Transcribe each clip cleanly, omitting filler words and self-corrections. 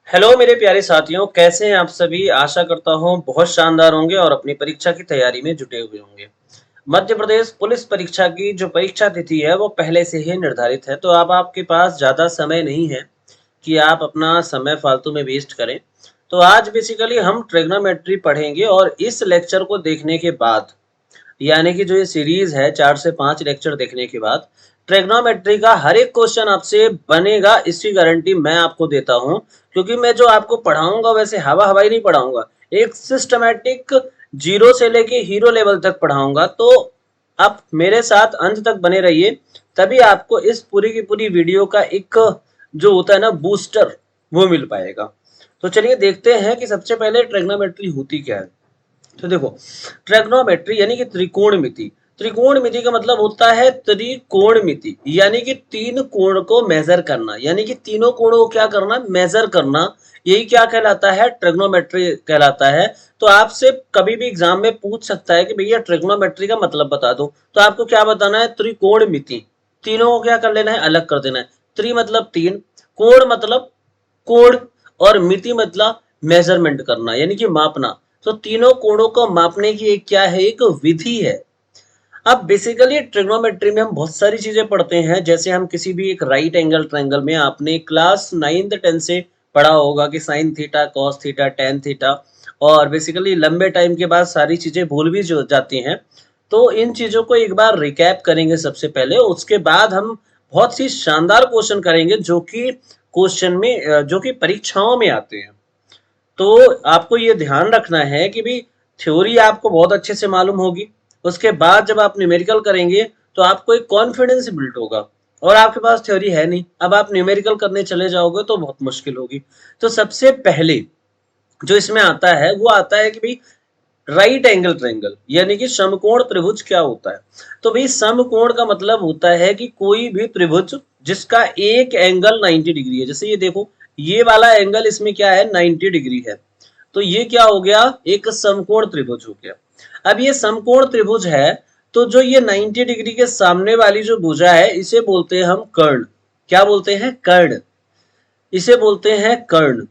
Hello मेरे प्यारे साथियों, कैसे हैं आप सभी। आशा करता हूं बहुत शानदार होंगे और अपनी परीक्षा की तैयारी में जुटे हुए होंगे। मध्य प्रदेश पुलिस परीक्षा की जो परीक्षा तिथि है वो पहले से ही निर्धारित है, तो अब आपके पास ज़्यादा समय नहीं है कि आप अपना समय फालतू में वेस्ट करें। तो आज बेसिकली हम ट्रिग्नोमेट्री पढ़ेंगे और इस लेक्चर को देखने के बाद, यानी कि जो ये सीरीज है 4 से 5 लेक्चर देखने के बाद ट्रिग्नोमेट्री का हर एक क्वेश्चन आपसे बनेगा, इसकी गारंटी मैं आपको देता हूं। क्योंकि मैं जो आपको पढ़ाऊंगा वैसे हवा हवाई नहीं पढ़ाऊंगा, एक सिस्टमैटिक जीरो से लेके हीरो लेवल तक पढ़ाऊंगा। तो आप मेरे साथ अंत तक बने रहिए, तभी आपको इस पूरी की पूरी वीडियो का एक जो होता है ना बूस्टर, वो मिल पाएगा। तो चलिए देखते हैं कि सबसे पहले ट्रिग्नोमेट्री होती क्या है। तो देखो, ट्रिग्नोमेट्री यानी कि त्रिकोणमिति। त्रिकोणमिति का मतलब होता है त्रिकोणमिति, यानी कि तीन कोण को मेजर करना, यानी कि तीनों कोणों को क्या करना, मेजर करना। यही क्या कहलाता है, ट्रिग्नोमेट्री कहलाता है। तो आपसे कभी भी एग्जाम में पूछ सकता है कि भैया ट्रिग्नोमेट्री का मतलब बता दो, तो आपको क्या बताना है, त्रिकोणमिति। तीनों को क्या कर लेना है, अलग कर देना है। त्रि मतलब तीन, कोण मतलब कोण, और मिति मतलब मेजरमेंट करना यानी कि मापना। तो तीनों कोणों को मापने की एक क्या है, एक विधि है। अब बेसिकली ट्रिग्नोमेट्री में हम बहुत सारी चीजें पढ़ते हैं, जैसे हम किसी भी एक राइट एंगल ट्रायंगल में, आपने क्लास 9th 10th से पढ़ा होगा कि sine theta, cos theta, tan theta. और बेसिकली लंबे टाइम के बाद सारी चीजें भूल भी जो जाती हैं। तो इन चीजों को एक बार रिकैप करेंगे सबसे पहले, उसके बाद हम बहुत सी शानदार क्वेश्चन करेंगे जो कि क्वेश्चन में जो कि परीक्षाओं में आते हैं। तो आपको ये ध्यान रखना है कि भी थ्योरी आपको बहुत अच्छे से मालूम होगी, उसके बाद जब आप न्यूमेरिकल करेंगे तो आपको एक कॉन्फिडेंस बिल्ड होगा। और आपके पास थ्योरी है नहीं, अब आप न्यूमेरिकल करने चले जाओगे तो बहुत मुश्किल होगी। तो सबसे पहले जो इसमें आता है वो आता है कि भाई राइट एंगल ट्रायंगल यानी कि समकोण त्रिभुज क्या होता है। तो भाई समकोण का मतलब होता है कि कोई भी त्रिभुज जिसका एक एंगल 90 डिग्री है। जैसे ये देखो, ये वाला एंगल इसमें क्या है, 90 डिग्री है। तो ये क्या हो गया, एक समकोण त्रिभुज हो गया। अब ये समकोण त्रिभुज है, तो जो ये 90 डिग्री के सामने वाली जो भुजा है इसे बोलते हैं हम कर्ण। क्या बोलते हैं, कर्ण। इसे बोलते हैं कर्ण।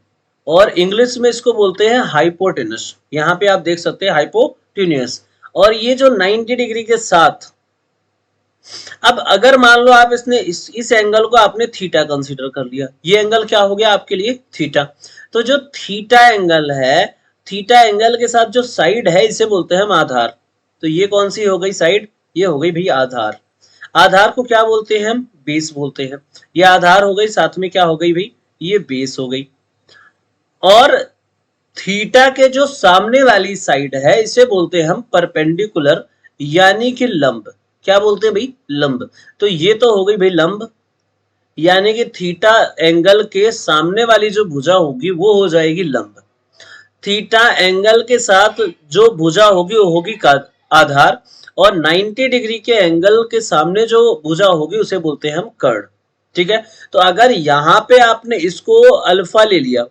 और इंग्लिश में इसको बोलते हैं हाइपोटेनस। यहाँ पे आप देख सकते हैं हाइपोटेनियस। और ये जो 90 डिग्री के साथ, अब अगर मान लो आप इसने इस एंगल को आपने थीटा कंसीडर कर लिया, ये एंगल क्या हो गया आपके लिए, थीटा। तो जो थीटा एंगल है, थीटा एंगल के साथ जो साइड है इसे बोलते हैं हम आधार। तो ये कौन सी हो गई साइड, ये हो गई भाई आधार। आधार को क्या बोलते हैं हम, बेस बोलते हैं। ये आधार हो गई, साथ में क्या हो गई भाई, ये बेस हो गई। और थीटा के जो सामने वाली साइड है इसे बोलते हैं हम परपेंडिकुलर, यानी कि लंब। क्या बोलते हैं भाई, लंब। तो ये तो हो गई भाई लंब, यानी कि थीटा एंगल के सामने वाली जो भुजा होगी वो हो जाएगी लंब। थीटा एंगल के साथ जो भुजा होगी वो होगी आधार। और 90 डिग्री के एंगल के सामने जो भुजा होगी उसे बोलते हैं हम कर्ण। ठीक है। तो अगर यहां पे आपने इसको अल्फा ले लिया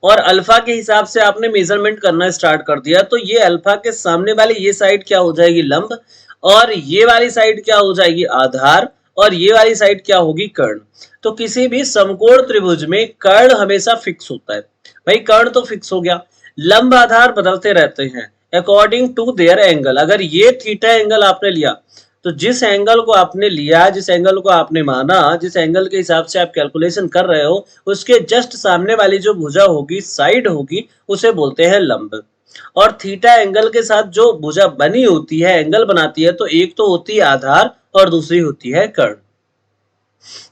और अल्फा के हिसाब से आपने मेजरमेंट करना स्टार्ट कर दिया, तो ये अल्फा के सामने वाली ये साइड क्या हो जाएगी, लंब। और ये वाली साइड क्या हो जाएगी, आधार। और ये वाली साइड क्या होगी, कर्ण। तो किसी भी समकोण त्रिभुज में कर्ण हमेशा फिक्स होता है। भाई कर्ण तो फिक्स हो गया, लंब आधार बदलते रहते हैं अकॉर्डिंग टू देयर एंगल। अगर ये थीटा एंगल आपने लिया, तो जिस एंगल को आपने लिया, जिस एंगल को आपने माना, जिस एंगल के हिसाब से आप कैलकुलेशन कर रहे हो, उसके जस्ट सामने वाली जो भुजा होगी, साइड होगी, उसे बोलते हैं लंब। और थीटा एंगल के साथ जो भुजा बनी होती है, एंगल बनाती है, तो एक तो होती है आधार और दूसरी होती है कर्ण।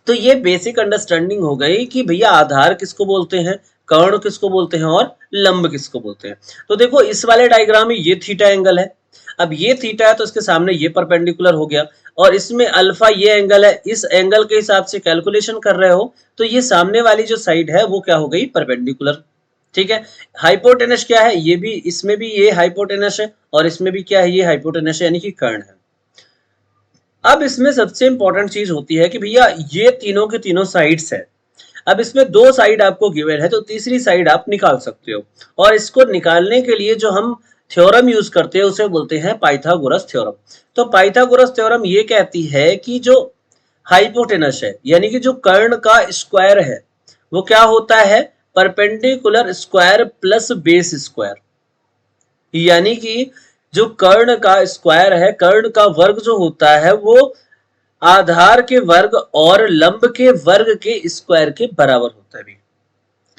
तो ये बेसिक अंडरस्टैंडिंग हो गई कि भैया आधार किसको बोलते हैं, कर्ण किसको बोलते हैं और लंब किसको बोलते हैं। तो देखो इस वाले डायग्राम में ये थीटा एंगल है। अब ये थीटा है तो इसके सामने ये परपेंडिकुलर हो गया। और इसमें अल्फा ये एंगल है, इस एंगल के हिसाब से कैलकुलेशन कर रहे हो, तो ये सामने वाली जो साइड है वो क्या हो गई, परपेंडिकुलर। ठीक है। हाइपोटेनस क्या है, ये भी, इसमें भी ये हाइपोटेनस है और इसमें भी क्या है, ये हाइपोटेनस है, यानी कि कर्ण है। अब इसमें सबसे इंपॉर्टेंट चीज होती है कि भैया ये तीनों के तीनों साइड्स है। अब इसमें दो साइड आपको गिवन है, तो तीसरी साइड आप निकाल सकते हो। और इसको निकालने के लिए जो हम थ्योरम यूज करते हैं उसे बोलते हैं पाइथागोरस थ्योरम। तो पाइथागोरस थ्योरम ये कहती है कि जो हाइपोटेनस है, यानी कि जो कर्ण का स्क्वायर है, वो क्या होता है, perpendicular square plus base square, यानी कि जो कर्ण का स्क्वायर है, कर्ण का वर्ग जो होता है वो आधार के वर्ग और लंब के वर्ग के स्क्वायर के बराबर होता है भी।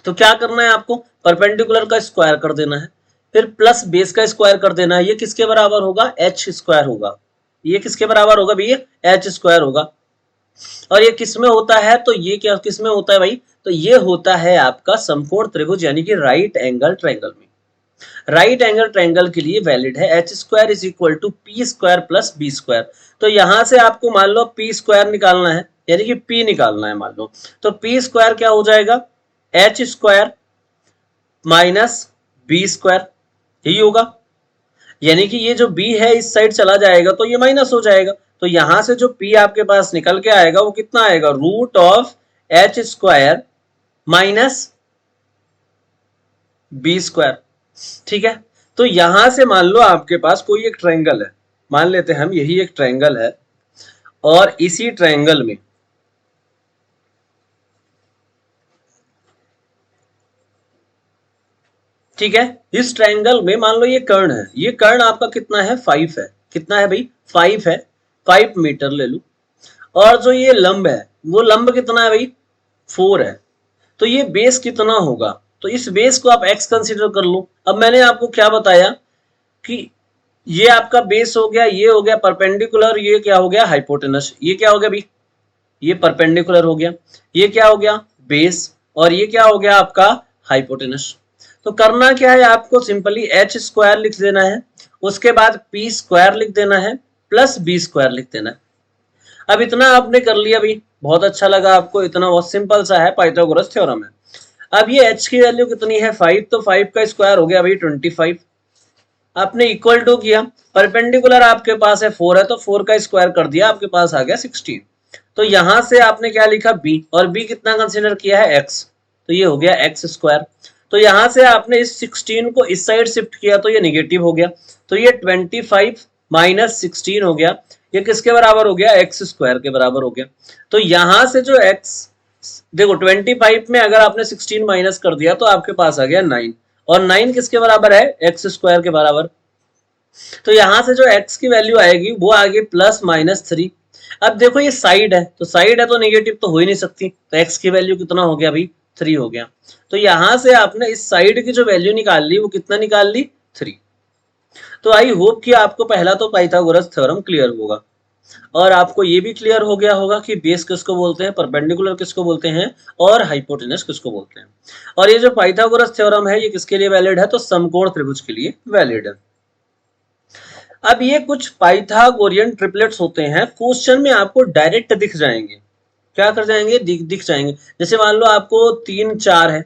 तो क्या करना है आपको, परपेंडिकुलर का स्क्वायर कर देना है, फिर प्लस बेस का स्क्वायर कर देना है। ये किसके बराबर होगा, एच स्क्वायर होगा। ये किसके बराबर होगा भैया, एच स्क्वायर होगा। और ये किसमें होता है, तो ये क्या किसमें होता है भाई, तो ये होता है आपका समकोण त्रिभुज यानी कि राइट एंगल ट्रायंगल में। राइट एंगल ट्रायंगल के लिए वैलिड है H square is equal to P square plus B square. तो यहां से आपको मान लो पी स्क्वायर निकालना है, यानी कि पी निकालना है मान लो, तो पी स्क्वायर क्या हो जाएगा, H square minus B square, यही होगा। यानी कि ये जो b है इस साइड चला जाएगा तो ये माइनस हो जाएगा, तो यहां से जो p आपके पास निकल के आएगा वो कितना आएगा, root of H square minus B square. ठीक है, तो यहां से मान लो आपके पास कोई एक ट्रायंगल है, मान लेते हैं हम यही एक ट्रायंगल है, और इसी ट्रायंगल में ठीक है, इस ट्रायंगल में मान लो ये कर्ण है, ये कर्ण आपका कितना है, 5 है, कितना है भाई, 5 है, 5 मीटर ले लो। और जो ये लंब है वो लंब कितना है भाई, 4 है। तो ये बेस कितना होगा, तो इस बेस को आप x कंसीडर कर लो। अब मैंने आपको क्या बताया कि ये आपका बेस हो गया, ये हो गया परपेंडिकुलर, ये क्या हो गया हाइपोटेनस, ये क्या हो गया भाई, ये परपेंडिकुलर हो गया, ये क्या हो गया बेस, और ये क्या हो गया आपका हाइपोटेनस। तो करना क्या है आपको, सिंपली एच स्क्वायर लिख देना है, उसके बाद पी स्क्वायर लिख देना है, प्लस बी स्क्वायर लिख देना है। अब इतना आपने कर लिया भाई, बहुत अच्छा लगा आपको, इतना बहुत सिंपल सा है, पाइथागोरस थ्योरम है। अब ये h की वैल्यू कितनी है 5, तो 5 का स्क्वायर हो गया भाई 25। आपने इक्वल टू किया, परपेंडिकुलर आपके पास है 4 है, तो 4 का स्क्वायर कर दिया, आपके पास आ गया 16। तो यहां से आपने क्या लिखा b, और b कितना कंसीडर किया है x, तो ये हो गया x स्क्वायर। तो यहां से आपने इस 16 को इस साइड शिफ्ट किया तो ये निगेटिव हो गया, तो ये 25 माइनस 16 हो गया, ये किसके बराबर हो गया, एक्स स्क्वायर के बराबर हो गया। तो यहां से जो x, देखो 25 में अगर आपने 16 माइनस कर दिया तो आपके पास आ गया 9, और 9 किसके बराबर है, एक्स स्क्वायर के बराबर। तो यहां से जो x की वैल्यू आएगी वो आ गई प्लस माइनस 3। अब देखो ये साइड है, तो साइड है तो नेगेटिव तो हो ही नहीं सकती, तो x की वैल्यू कितना हो गया भाई, 3 हो गया। तो यहां से आपने इस साइड की जो वैल्यू निकाल ली वो कितना निकाल ली, 3। तो आई होप कि आपको पहला तो पाइथागोरस थ्योरम क्लियर होगा, और आपको ये भी क्लियर हो गया होगा कि बेस किसको बोलते हैं, परपेंडिकुलर किसको बोलते हैं, और हाइपोटेनस किसको बोलते हैं। और ये जो पाइथागोरस थ्योरम है ये किसके लिए वैलिड है, तो समकोण त्रिभुज के लिए वैलिड है। अब ये कुछ पाइथागोरियन ट्रिपलेट्स होते हैं, क्वेश्चन में आपको डायरेक्ट दिख जाएंगे, क्या कर जाएंगे, दिख जाएंगे। जैसे मान लो आपको 3 4 है,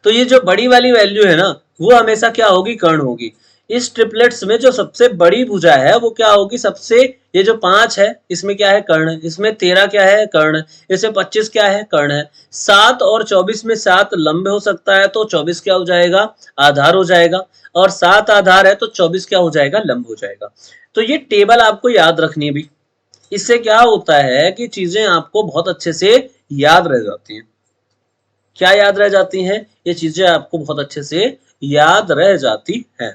तो ये जो बड़ी वाली वैल्यू है ना वो हमेशा क्या होगी, कर्ण होगी। इस ट्रिपलेट्स में जो सबसे बड़ी भुजा है वो क्या होगी, सबसे, ये जो 5 है इसमें क्या है, कर्ण है, इसमें 13 क्या है, कर्ण है, इसमें 25 क्या है, कर्ण है, 7 और 24 में 7 लंब हो सकता है तो 24 क्या हो जाएगा, आधार हो जाएगा, और 7 आधार है तो 24 क्या हो जाएगा, लंब हो जाएगा। तो ये टेबल आपको याद रखनी है भी, इससे क्या होता है कि चीजें आपको बहुत अच्छे से याद रह जाती हैं। क्या याद रह जाती हैं, ये चीजें आपको बहुत अच्छे से याद रह जाती हैं।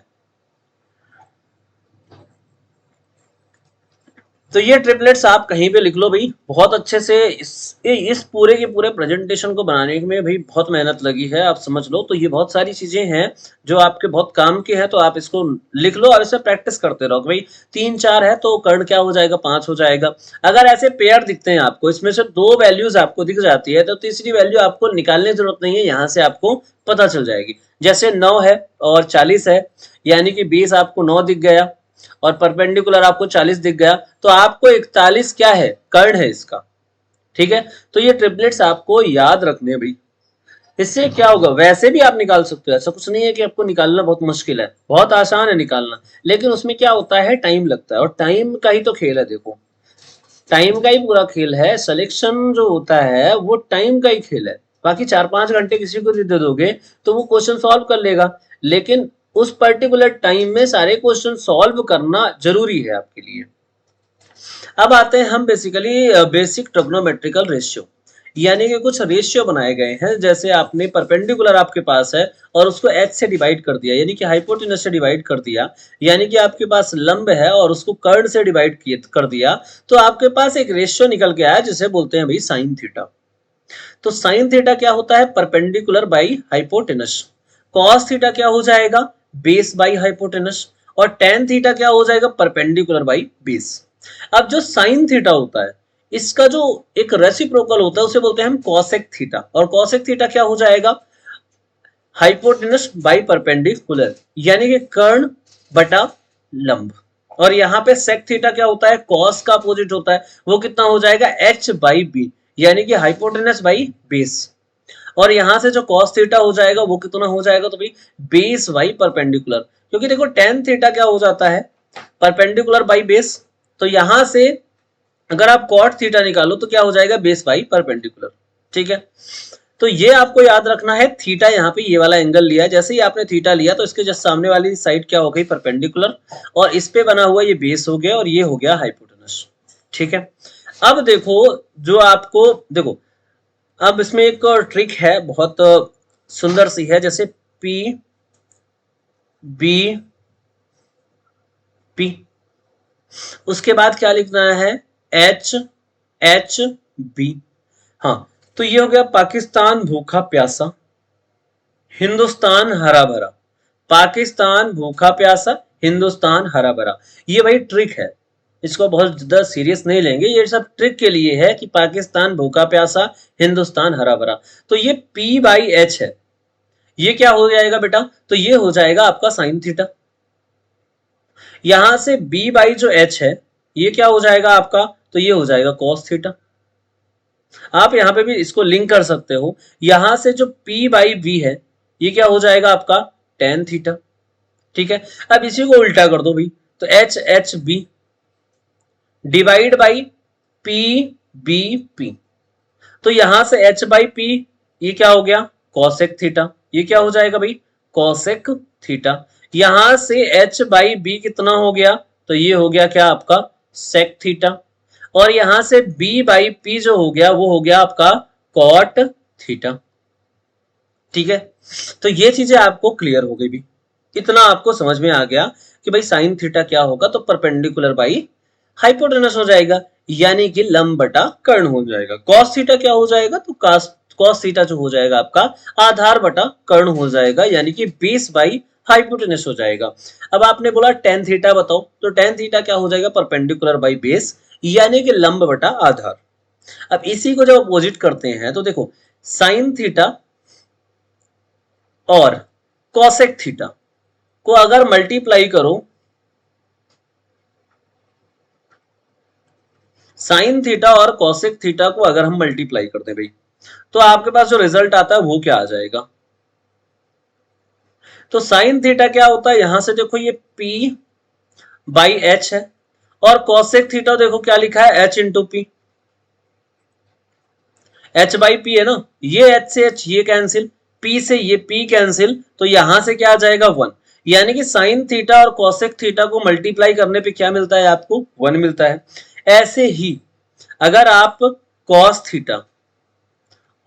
तो ये ट्रिपलेट्स आप कहीं पे लिख लो भाई, बहुत अच्छे से इस पूरे के पूरे प्रेजेंटेशन को बनाने में भाई बहुत मेहनत लगी है, आप समझ लो। तो ये बहुत सारी चीजें हैं जो आपके बहुत काम की है, तो आप इसको लिख लो और इसे प्रैक्टिस करते रहो। भाई 3 4 है तो कर्ण क्या हो जाएगा, 5 हो जाएगा। अगर ऐसे पेयर दिखते हैं आपको, इसमें से 2 वैल्यूज आपको दिख जाती है तो तीसरी वैल्यू आपको निकालने की जरूरत नहीं है, यहाँ से आपको पता चल जाएगी। जैसे 9 है और 40 है, यानी कि 20 आपको 9 दिख गया और परपेंडिकुलर आपको 40 दिख गया, तो आपको 41 क्या है, कर्ण है इसका। ठीक है, तो ये ट्रिपलेट्स आपको याद रखने भाई, इससे क्या होगा, वैसे भी आप निकाल सकते हो, ऐसा कुछ नहीं है कि आपको निकालना बहुत मुश्किल है, बहुत आसान है निकालना। लेकिन उसमें क्या होता है, टाइम लगता है, और टाइम का ही तो खेल है। देखो टाइम का ही पूरा खेल है, सिलेक्शन जो होता है वो टाइम का ही खेल है। बाकी 4 5 घंटे किसी को दे दोगे तो वो क्वेश्चन सॉल्व कर लेगा, लेकिन उस पर्टिकुलर टाइम में सारे क्वेश्चन सॉल्व करना जरूरी है आपके लिए। अब आते हैं हम बेसिकली बेसिक ट्रिग्नोमेट्रिकल रेशियो। यानी कि कुछ रेशियो बनाए गए हैं, जैसे आपने परपेंडिकुलर आपके पास है और उसको h से डिवाइड कर दिया, यानी कि हाइपोटेनस से डिवाइड कर दिया, यानी कि आपके पास लंब है और उसको कर्ण से डिवाइड कर दिया, तो आपके पास एक रेशियो निकल के आया जिसे बोलते हैं भाई साइन थीटा। तो साइन थीटा क्या होता है? Perpendicular by hypotenuse. Cos theta क्या हो जाएगा? Base by hypotenuse. और टेन थीटा क्या हो जाएगा? Perpendicular by base. अब जो साइन थीटा होता है, इसका जो एक रेसिप्रोकल होता है उसे बोलते हैं हम कॉसेक थीटा। और कॉसेक थीटा क्या हो जाएगा? हाइपोटेनस बाई परपेंडिकुलर, यानी कि कर्ण बटा लंब। और यहाँ पे सेक थीटा क्या होता है? कॉस का अपोजिट होता है, वो कितना हो जाएगा? h बाई बी, यानी कि हाइपोटेनस बाई बेस। और यहां से जो कॉस थीटा हो जाएगा वो कितना हो जाएगा? तो भाई बेस बाई परपेंडिकुलर, क्योंकि देखो टेन थीटा क्या हो जाता है? Perpendicular by base. तो यहां से अगर आप कॉट थीटा निकालो तो क्या हो जाएगा? Base by perpendicular. ठीक है, तो ये आपको याद रखना है। थीटा यहाँ पे ये वाला एंगल लिया है, जैसे ही आपने थीटा लिया तो इसके जस्ट सामने वाली साइड क्या हो गई? परपेंडिकुलर। और इस पे बना हुआ ये बेस हो गया और ये हो गया हाइपोटेनस। ठीक है, अब देखो, जो आपको देखो, अब इसमें एक ट्रिक है, बहुत सुंदर सी है, जैसे पी बी पी, उसके बाद क्या लिखना है? H H B. हाँ, तो ये हो गया पाकिस्तान भूखा प्यासा, हिंदुस्तान हरा भरा। पाकिस्तान भूखा प्यासा, हिंदुस्तान हरा भरा। ये भाई ट्रिक है, इसको बहुत ज्यादा सीरियस नहीं लेंगे, ये सब ट्रिक के लिए है कि पाकिस्तान भूखा प्यासा, हिंदुस्तान हरा भरा। तो ये P बाई एच है, ये क्या हो जाएगा बेटा? तो ये हो जाएगा आपका साइन थीटा। यहां से B बाई जो H है, ये क्या हो जाएगा आपका? तो ये हो जाएगा कॉस थीटा। आप यहाँ पे भी इसको लिंक कर सकते हो। यहां से जो P बाई बी है, ये क्या हो जाएगा आपका? Tan theta. ठीक है, अब इसी को उल्टा कर दो भाई, तो H H B divide by P B P. तो यहां से एच बाई पी, ये क्या हो गया? Cosec theta. ये क्या हो जाएगा भाई? Cosec theta. यहां से एच बाई बी कितना हो गया? तो ये हो गया क्या आपका? Sec theta. और यहां से बी बाई पी जो हो गया वो हो गया आपका कॉट थीटा। ठीक है, तो ये चीजें आपको क्लियर हो गई भी, इतना आपको समझ में आ गया कि भाई साइन थीटा क्या होगा? तो परपेंडिकुलर बाई हाइपोटेनस हो जाएगा, यानी कि लंब बटा कर्ण हो जाएगा। कॉस थीटा क्या हो जाएगा? तो कॉस थीटा जो हो जाएगा आपका आधार बटा कर्ण हो जाएगा, यानी कि बेस बाई हाइपोटेनस हो जाएगा। अब आपने बोला टेन थीटा बताओ, तो टेन थीटा क्या हो जाएगा? परपेंडिकुलर बाई बेस, यानी कि लंब बटा आधार। अब इसी को जब अपोजिट करते हैं तो देखो, साइन थीटा और कॉसेक थीटा को अगर मल्टीप्लाई करो, साइन थीटा और कॉसेक थीटा को अगर हम मल्टीप्लाई कर दें भाई, तो आपके पास जो रिजल्ट आता है वो क्या आ जाएगा? तो साइन थीटा क्या होता है? यहां से देखो ये P बाई एच है, और कॉसेक थीटा देखो क्या लिखा है? H into P. H by P है ना, ये H से H ये कैंसिल, P से ये P कैंसिल, तो यहां से क्या आ जाएगा? वन। यानी कि साइन थीटा और कॉसेक थीटा को मल्टीप्लाई करने पे क्या मिलता है आपको? वन मिलता है। ऐसे ही अगर आप कॉस थीटा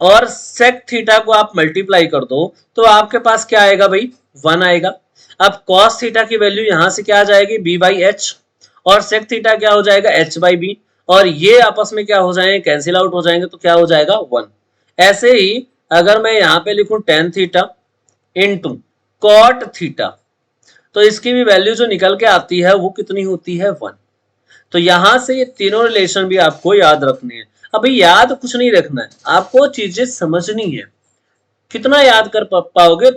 और सेक थीटा को आप मल्टीप्लाई कर दो तो आपके पास क्या आएगा भाई? वन आएगा। अब कॉस थीटा की वैल्यू यहां से क्या आ जाएगी? बी बाई एच, और सेक थीटा क्या हो जाएगा? H by B. और ये आपस में क्या हो जाएंगे? कैंसिल आउट हो जाएंगे, तो क्या हो जाएगा? वन। ऐसे ही अगर मैं यहाँ पे लिखूं tan theta into cot theta, तो इसकी भी वैल्यू जो निकल के आती है वो कितनी होती है? वन। तो यहां से ये तीनों रिलेशन भी आपको याद रखने हैं। अभी याद कुछ नहीं रखना है, आपको चीजें समझनी है। कितना याद कर पाओगे?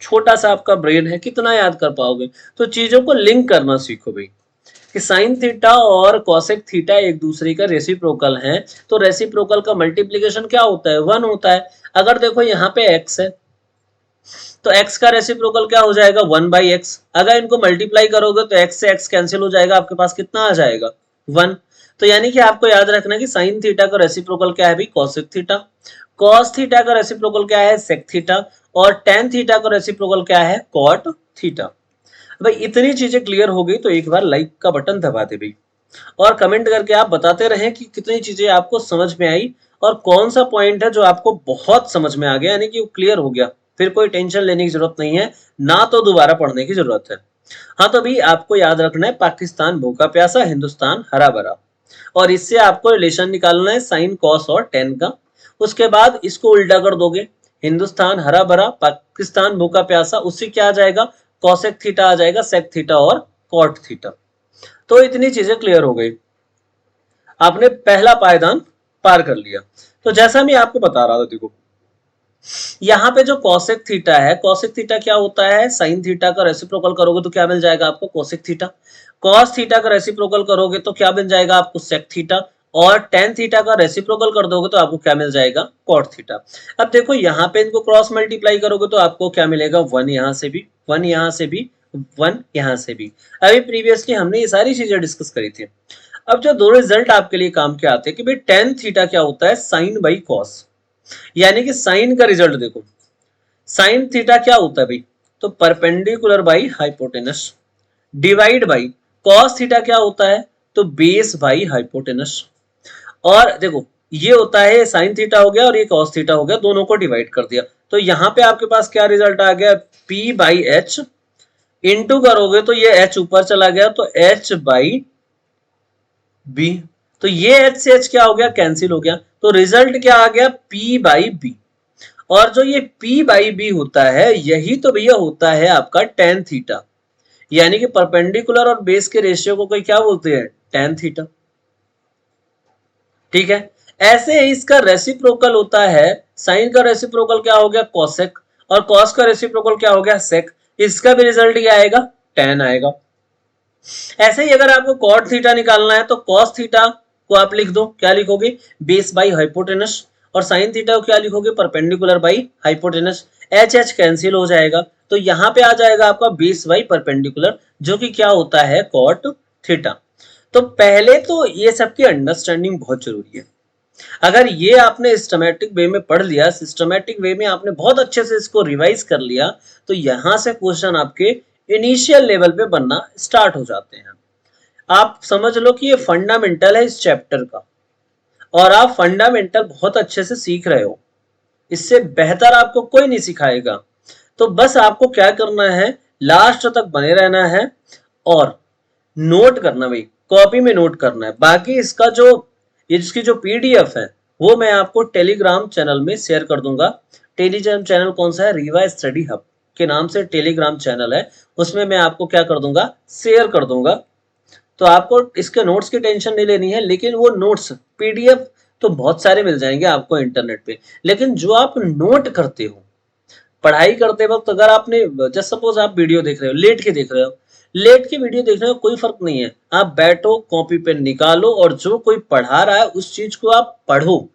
छोटा सा आपका ब्रेन है, कितना याद कर पाओगे? तो चीजों को लिंक करना सीखो भाई, कि साइन थीटा और कॉसेक थीटा एक दूसरे का रेसिप्रोकल है, तो रेसिप्रोकल का मल्टीप्लीकेशन क्या होता है? वन होता है। अगर देखो यहाँ पे एक्स है, तो x का रेसिप्रोकल क्या हो जाएगा? One by x. अगर इनको मल्टीप्लाई करोगे तो x से x कैंसिल हो जाएगा, आपके पास कितना आ जाएगा? वन। तो यानी कि आपको याद रखना कि साइन थीटा का रेसिप्रोकल क्या है भाई? Cosec theta. कॉस थीटा का रेसिप्रोकल क्या है? Sec theta. और टेन थीटा का रेसिप्रोकल क्या है? Cot theta. भाई इतनी चीजें क्लियर हो गई तो एक बार लाइक का बटन दबा दे भाई, और कमेंट करके आप बताते रहें कि कितनी चीजें आपको समझ में आई और कौन सा पॉइंट है जो आपको बहुत समझ में आ गया, यानी कि वो क्लियर हो गया, फिर कोई टेंशन लेने की जरूरत नहीं है, ना तो दोबारा पढ़ने की जरूरत है। हाँ, तो अभी आपको याद रखना है पाकिस्तान भूखा प्यासा, हिंदुस्तान हरा भरा, और इससे आपको रिलेशन निकालना है साइन कॉस और टेन का। उसके बाद इसको उल्टा कर दोगे, हिंदुस्तान हरा भरा, पाकिस्तान भूखा प्यासा, उससे क्या आ जाएगा, कॉसेक थीटा आ जाएगा, सेक थीटा और कॉट थीटा। तो इतनी चीजें क्लियर हो गई, आपने पहला पायदान पार कर लिया। तो जैसा मैं आपको बता रहा था, देखो यहाँ पे जो कॉसेक थीटा है, कॉसेक थीटा क्या होता है, साइन थीटा का रेसिप्रोकल करोगे तो क्या मिल जाएगा आपको, कोसेक थीटा। कॉस थीटा का रेसिप्रोकल करोगे तो क्या मिल जाएगा आपको, सेक थीटा। और टेन थीटा का रेसिप्रोकल कर दोगे तो आपको क्या मिल जाएगा, कॉट थीटा। अब देखो यहाँ पे इनको क्रॉस मल्टीप्लाई करोगे तो आपको क्या मिलेगा, वन यहाँ से भी, वन यहाँ से भी, वन यहाँ से भी। अभी प्रीवियसली हमने ये सारी चीजें डिस्कस करी थी। अब जो दो रिजल्ट आपके लिए काम के आते हैं कि भाई टेन थीटा क्या होता है, साइन बाई कॉस, यानी कि साइन का रिजल्ट देखो, साइन थीटा क्या होता है भाई, तो perpendicular by hypotenuse, divide by cos theta क्या होता है, तो बेस बाई हाइपोटेनस। और देखो ये होता है साइन थीटा हो गया और ये कॉस थीटा हो गया, दोनों को डिवाइड कर दिया, तो यहां पे आपके पास क्या रिजल्ट आ गया, पी बाई एच, इंटू करोगे तो ये एच ऊपर चला गया तो एच बाई बी, तो ये एच से एच क्या हो गया, कैंसिल हो गया, तो रिजल्ट क्या आ गया, पी बाई बी। और जो ये P बाई बी होता है, यही तो भैया होता है आपका टेन थीटा, यानी कि परपेंडिकुलर और बेस के रेशियो को कोई क्या बोलते हैं, टेन थीटा। ठीक है, ऐसे ही इसका रेसिप्रोकल होता है, साइन का रेसिप्रोकल क्या हो गया, कोसेक, और कॉस का रेसिप्रोकल क्या हो गया, सेक, इसका भी रिजल्ट क्या आएगा, टेन आएगा। ऐसे ही अगर आपको कॉट थीटा निकालना है तो कॉस थीटा को आप लिख दो, क्या लिखोगे, बेस बाई हाइपोटेनस, और साइन थीटा को क्या लिखोगे, perpendicular by hypotenuse, H H cancel हो जाएगा, तो यहां पे आ जाएगा आपका बेस बाई परपेंडिकुलर, जो कि क्या होता है, कॉट थीटा। तो पहले तो ये सबकी अंडरस्टैंडिंग बहुत जरूरी है। अगर ये आपने सिस्टमैटिक वे में पढ़ लिया, सिस्टमैटिक वे में आपने बहुत अच्छे से इसको रिवाइज कर लिया, तो यहां से क्वेश्चन आपके इनिशियल लेवल पे बनना स्टार्ट हो जाते हैं। आप समझ लो कि ये फंडामेंटल है इस चैप्टर का, और आप फंडामेंटल बहुत अच्छे से सीख रहे हो, इससे बेहतर आपको कोई नहीं सिखाएगा। तो बस आपको क्या करना है, लास्ट तक बने रहना है और नोट करना, भाई कॉपी में नोट करना है। बाकी इसका जो इसकी जो पीडीएफ है वो मैं आपको टेलीग्राम चैनल में शेयर कर दूंगा। टेलीग्राम चैनल कौन सा है, रीवा स्टडी हब के नाम से टेलीग्राम चैनल है, उसमें मैं आपको क्या कर दूंगा, शेयर कर दूंगा। तो आपको इसके नोट्स की टेंशन नहीं लेनी है, लेकिन वो नोट्स पीडीएफ तो बहुत सारे मिल जाएंगे आपको इंटरनेट पे, लेकिन जो आप नोट करते हो पढ़ाई करते वक्त, अगर आपने जस्ट सपोज आप वीडियो देख रहे हो, लेट के देख रहे हो, लेट के वीडियो देख रहे हो, कोई फर्क नहीं है, आप बैठो कॉपी पेन निकालो और जो कोई पढ़ा रहा है उस चीज को आप पढ़ो,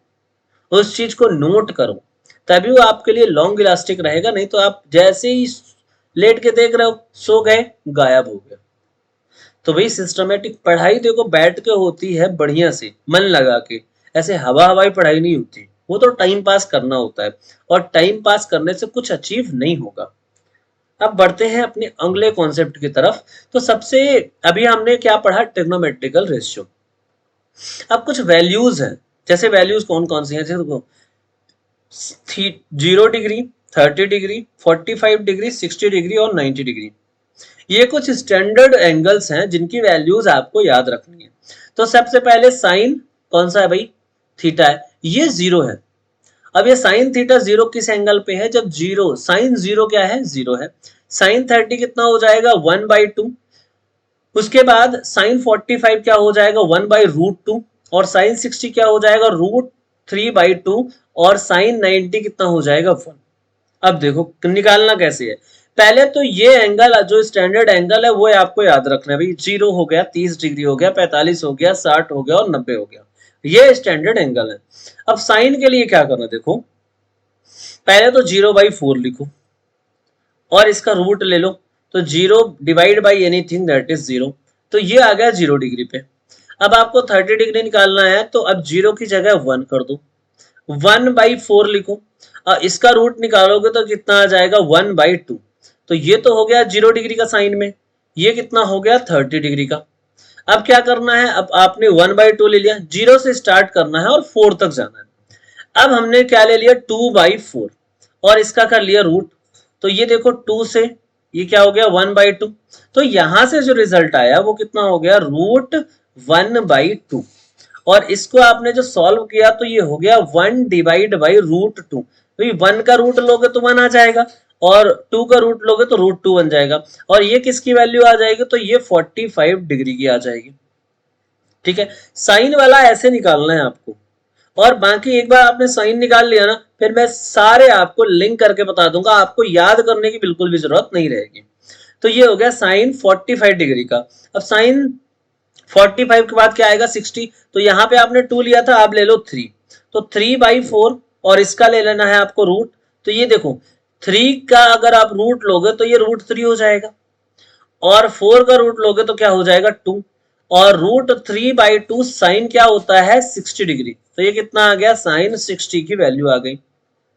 उस चीज को नोट करो, तभी वो आपके लिए लॉन्ग इलास्टिक रहेगा। नहीं तो आप जैसे ही लेट के देख रहे हो, सो गए, गायब हो गए। तो भाई सिस्टमेटिक पढ़ाई देखो बैठ के होती है बढ़िया से मन लगा के, ऐसे हवा हवाई पढ़ाई नहीं होती, वो तो टाइम पास करना होता है, और टाइम पास करने से कुछ अचीव नहीं होगा। अब बढ़ते हैं अपने अगले कॉन्सेप्ट की तरफ। तो सबसे अभी हमने क्या पढ़ा, ट्रिग्नोमेट्रिकल रेशियो। अब कुछ वैल्यूज हैं, जैसे वैल्यूज कौन कौन सी हैं, जैसे देखो 0 डिग्री, 30 डिग्री, 45 डिग्री, 60 डिग्री और 90 डिग्री, ये कुछ स्टैंडर्ड एंगल्स हैं जिनकी वैल्यूज आपको याद रखनी है। तो सबसे पहले साइन कौन सा है भाई, थीटा है, ये जीरो है। अब ये साइन थीटा जीरो किस एंगल पे है, जब जीरो, साइन जीरो क्या है, जीरो है। साइन 30 कितना हो जाएगा, 1/2। उसके बाद साइन 45 क्या हो जाएगा, 1/√2, और साइन 60 क्या हो जाएगा, √3/2, और साइन 90 कितना हो जाएगा, 1। अब देखो निकालना कैसे है, पहले तो ये एंगल जो स्टैंडर्ड एंगल है वो आपको याद रखना है भाई, 0 हो गया, 30 डिग्री हो गया, 45 हो गया, 60 हो गया और 90 हो गया, ये स्टैंडर्ड एंगल है। अब साइन के लिए क्या करना, देखो पहले तो 0/4 लिखो और इसका रूट ले लो, तो 0 divide by anything that is 0, तो ये आ गया 0 डिग्री पे। अब आपको 30 डिग्री निकालना है, तो अब 0 की जगह 1 कर दो, 1/4 लिखो, इसका रूट निकालोगे तो कितना आ जाएगा, 1/2, तो ये तो हो गया 0 डिग्री का साइन में, ये कितना हो गया 30 डिग्री का। अब क्या करना है, अब आपने 1/2 ले लिया, 0 से स्टार्ट करना है और 4 तक जाना है, अब हमने क्या ले लिया 2/4 और इसका कर लिया रूट, तो ये देखो 2 से ये क्या हो गया 1/2, तो यहां से जो रिजल्ट आया वो कितना हो गया √1/2, और इसको आपने जो सॉल्व किया तो ये हो गया 1/√2, तो ये 1 का रूट लोगे तो 1 आ जाएगा और 2 का रूट लोगे तो √2 बन जाएगा, और ये किसकी वैल्यू आ जाएगी, तो ये 45 डिग्री की आ जाएगी। ठीक है, साइन वाला ऐसे निकालना है आपको, और बाकी एक बार आपने साइन निकाल लिया ना, फिर मैं सारे आपको लिंक करके बता दूंगा, आपको याद करने की बिल्कुल भी जरूरत नहीं रहेगी। तो ये हो गया साइन 45 डिग्री का। अब साइन 45 के बाद क्या आएगा 60, तो यहाँ पे आपने 2 लिया था, आप ले लो 3, तो 3/4 और इसका ले लेना है आपको रूट, तो ये देखो 3 का अगर आप रूट लोगे तो ये √3 हो जाएगा, और 4 का रूट लोगे तो क्या हो जाएगा 2, और √3/2 साइन क्या होता है 60 डिग्री, तो ये कितना आ गया साइन 60 की वैल्यू आ गई।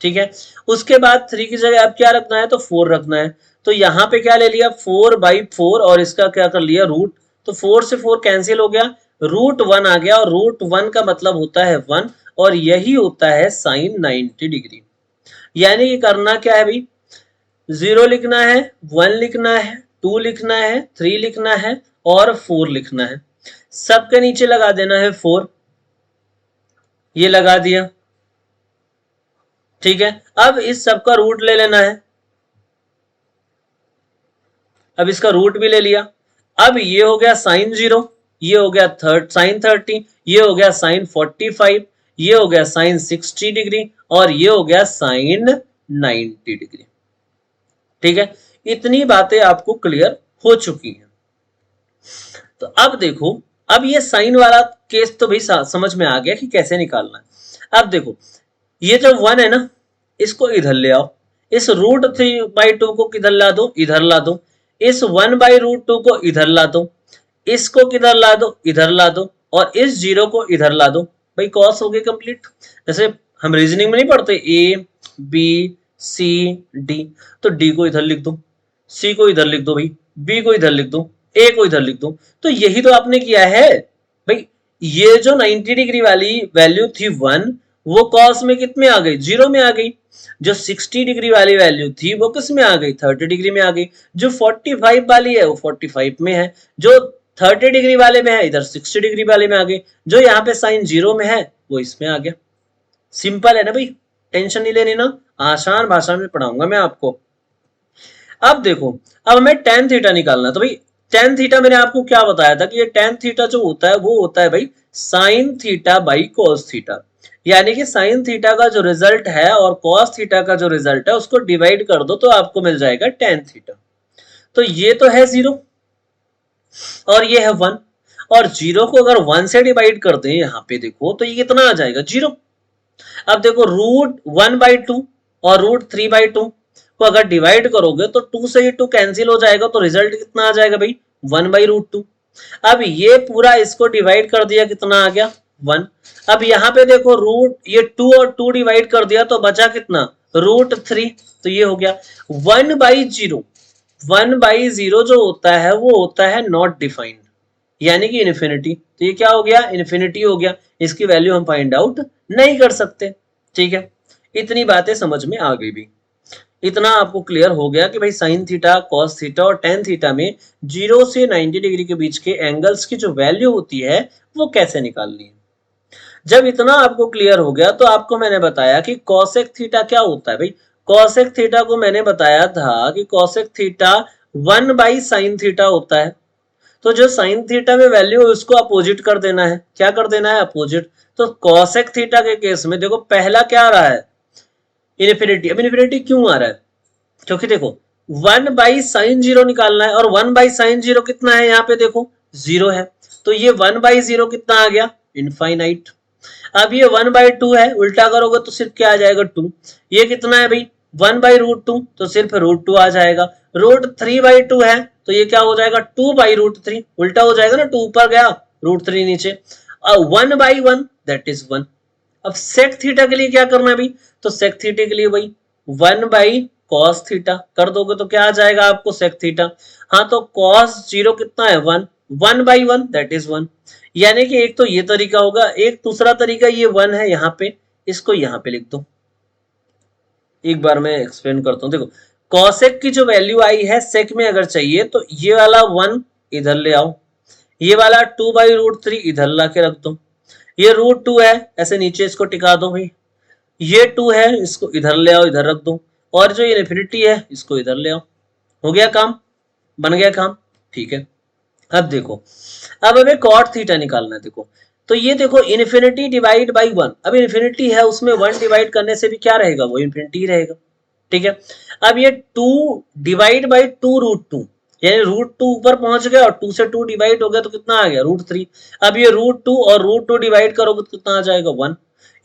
ठीक है, उसके बाद 3 की जगह अब क्या रखना है, तो 4 रखना है, तो यहाँ पे क्या ले लिया 4/4 और इसका क्या कर लिया रूट, तो 4 से 4 कैंसिल हो गया, √1 आ गया, और √1 का मतलब होता है 1, और यही होता है साइन 90 डिग्री। यानी कि करना क्या है भाई, 0 लिखना है, 1 लिखना है, 2 लिखना है, 3 लिखना है और 4 लिखना है, सबके नीचे लगा देना है 4, ये लगा दिया। ठीक है, अब इस सब का रूट ले लेना है, अब इसका रूट भी ले लिया, अब ये हो गया साइन 0, ये हो गया साइन 30, ये हो गया साइन 45, ये हो गया साइन 60 डिग्री, और ये हो गया साइन 90 डिग्री। ठीक है, इतनी बातें आपको क्लियर हो चुकी हैं। तो अब देखो, अब ये साइन वाला केस तो भाई समझ में आ गया कि कैसे निकालना है। अब देखो, ये जो 1 है ना, इसको इधर ले आओ, इस √3/2 को किधर ला दो, इधर ला दो, इस 1/√2 को इधर ला दो, इसको किधर ला दो, इधर ला दो, और इस 0 को इधर ला दो, भाई कॉस हो गई कंप्लीट। जैसे हम रीजनिंग में नहीं पढ़ते ए बी सी डी, तो डी को इधर लिख दो, सी को इधर लिख दो भाई, बी को इधर लिख दो, ए को इधर लिख दो, तो यही तो आपने किया है भाई। ये जो 90 डिग्री वाली वैल्यू थी 1, वो कॉस में कितने आ गई, 0 में आ गई। जो 60 डिग्री वाली वैल्यू थी वो किस में आ गई, 30 डिग्री में आ गई। जो 45 वाली है वो 45 में है, जो 30 डिग्री वाले में है इधर 60 डिग्री वाले में आ गई, जो यहाँ पे साइन 0 में है वो इसमें आ गया। सिंपल है ना भाई, टेंशन नहीं लेनी ना, आसान भाषा में पढ़ाऊंगा मैं आपको। अब देखो, अब हमें tan थीटा निकालना, तो भाई tan थीटा मैंने आपको क्या बताया था कि ये tan थीटा जो होता है वो होता है भाई sin theta by cos theta, यानी कि sin थीटा का जो रिजल्ट है और cos थीटा का जो रिजल्ट है उसको डिवाइड कर दो तो आपको मिल जाएगा tan थीटा। तो ये तो है 0 और ये है 1, और 0 को अगर 1 से डिवाइड कर दें यहाँ पे देखो तो ये कितना आ जाएगा 0। अब देखो √1/2 और √3/2 को अगर डिवाइड करोगे तो 2 से ये 2 कैंसिल हो जाएगा, तो रिजल्ट कितना आ जाएगा भाई 1/√2। अब ये पूरा इसको डिवाइड कर दिया, कितना आ गया 1। अब यहाँ पे देखो रूट ये 2 और 2 डिवाइड कर दिया तो बचा कितना √3, तो ये हो गया 1/0। 1/0 जो होता है वो होता है नॉट डिफाइंड, यानी कि इन्फिनिटी, तो ये क्या हो गया इन्फिनिटी हो गया, इसकी वैल्यू हम फाइंड आउट नहीं कर सकते। ठीक है, इतनी बातें समझ में आ गई भी, इतना आपको क्लियर हो गया कि भाई साइन थीटा कॉस थीटा और टेन थीटा में 0 से 90 डिग्री के बीच के एंगल्स की जो वैल्यू होती है वो कैसे निकालनी है। जब इतना आपको क्लियर हो गया तो आपको मैंने बताया कि कॉसेक थीटा क्या होता है भाई। कॉसेक थीटा को मैंने बताया था कि कॉसेक थीटा 1/sin थीटा होता है, तो जो साइन थीटा में वैल्यू है उसको अपोजिट कर देना है, क्या कर देना है अपोजिट। तो कॉसेक थीटा के केस में देखो पहला क्या आ रहा है इन्फिनिटी। अब इन्फिनिटी क्यों आ रहा है, क्योंकि देखो 1/sin0 निकालना है, और 1/sin0 कितना है यहाँ पे देखो 0 है, तो ये 1/0 कितना आ गया इनफाइनाइट। अब ये 1/2 है, उल्टा करोगे तो सिर्फ क्या आ जाएगा 2। ये कितना है भाई 1/√2, तो सिर्फ √2 आ जाएगा। √3/2 है तो ये क्या हो जाएगा 2/√3, उल्टा हो जाएगा ना, 2 ऊपर गया √3 नीचे। 1/1 दैट इज 1। अब सेक थीटा के लिए क्या करना है भाई, तो सेक थीटा के लिए भाई 1/cos थीटा कर दोगे तो क्या आ जाएगा आपको सेक थीटा। हाँ, तो cos 0 कितना है 1, 1/1 दैट इज 1। यानी कि एक तो ये तरीका होगा, एक दूसरा तरीका ये 1 है यहाँ पे, इसको यहाँ पे लिख दो। एक बार मैं एक्सप्लेन करता हूँ। देखो कॉसेक की जो वैल्यू आई है सेक में अगर चाहिए तो ये वाला 1 इधर ले आओ, ये वाला 2/√3 इधर ला के रख दो, ये √2 है ऐसे नीचे इसको टिका दो भाई, ये 2 है इसको इधर ले आओ, इधर रख दो, और जो ये इन्फिनिटी है इसको इधर ले आओ। हो गया काम, बन गया काम, ठीक है। अब देखो, अब हमें cot थीटा निकालना है। देखो तो ये देखो इन्फिनिटी डिवाइड बाई 1, अब इन्फिनिटी है उसमें 1 डिवाइड करने से भी क्या रहेगा, वो इन्फिनिटी रहेगा, ठीक है। अब ये 2 डिवाइड बाई 2√2, यानी √2 ऊपर पहुंच गया और 2 से 2 डिवाइड हो गया तो कितना आ गया, √3। अब ये √2 और √2 डिवाइड करोगे तो कितना आ जाएगा, 1।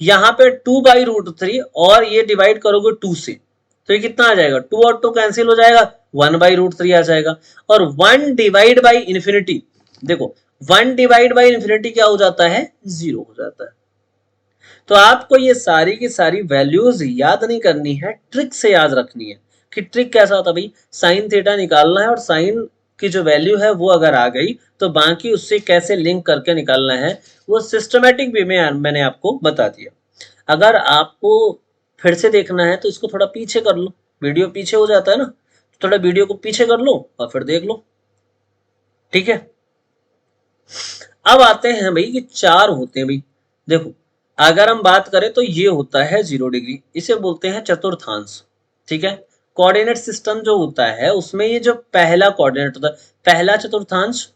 यहाँ पे 2/√3 और ये डिवाइड करोगे 2 से तो ये कितना आ जाएगा, 2 और 2 कैंसिल हो जाएगा, 1/√3 आ जाएगा। और 1 डिवाइड बाई इन्फिनिटी, देखो 1 डिवाइड बाई इन्फिनिटी क्या हो जाता है, 0 हो जाता है। तो आपको ये सारी की सारी वैल्यूज याद नहीं करनी है, ट्रिक से याद रखनी है। कि ट्रिक कैसा होता है भाई, साइन थीटा निकालना है और साइन की जो वैल्यू है वो अगर आ गई तो बाकी उससे कैसे लिंक करके निकालना है वो सिस्टमेटिक वे में मैंने आपको बता दिया। अगर आपको फिर से देखना है तो इसको थोड़ा पीछे कर लो, वीडियो पीछे हो जाता है ना, थोड़ा वीडियो को पीछे कर लो और फिर देख लो, ठीक है। अब आते हैं भाई कि 4 होते हैं भाई। देखो अगर हम बात करें तो ये होता है 0 डिग्री, इसे बोलते हैं चतुर्थांश, ठीक है। कोऑर्डिनेट सिस्टम जो होता है उसमें ये जो पहला कोऑर्डिनेट होता है, पहला चतुर्थांश,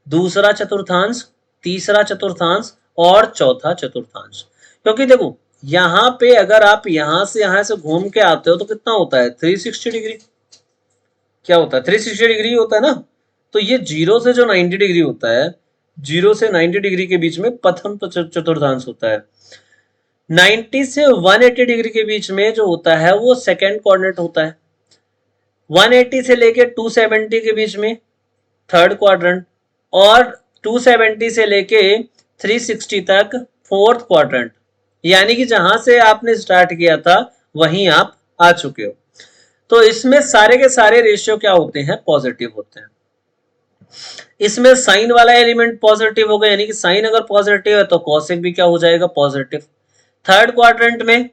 दूसरा चतुर्थांश, तीसरा चतुर्थांश और चौथा चतुर्थांश। क्योंकि देखो यहाँ पे अगर आप यहाँ से घूम के आते हो तो कितना होता है, 360 डिग्री। क्या होता है, 360 डिग्री होता है ना। तो ये 0 से जो 90 डिग्री होता है, 0 से 90 डिग्री के बीच में प्रथम चतुर्थांश होता है। 90 से 180 डिग्री के बीच में जो होता है वो सेकेंड कोऑर्डिनेट होता है। 180 से लेके 270 के बीच में थर्ड क्वाड्रेंट, और 270 से लेके 360 तक फोर्थ क्वाड्रेंट। यानी कि जहां से आपने स्टार्ट किया था वहीं आप आ चुके हो। तो इसमें सारे के सारे रेशियो क्या होते हैं, पॉजिटिव होते हैं। इसमें साइन वाला एलिमेंट पॉजिटिव होगा, यानी कि साइन अगर पॉजिटिव है तो कॉसेक भी क्या हो जाएगा, पॉजिटिव। थर्ड क्वाड्रेंट में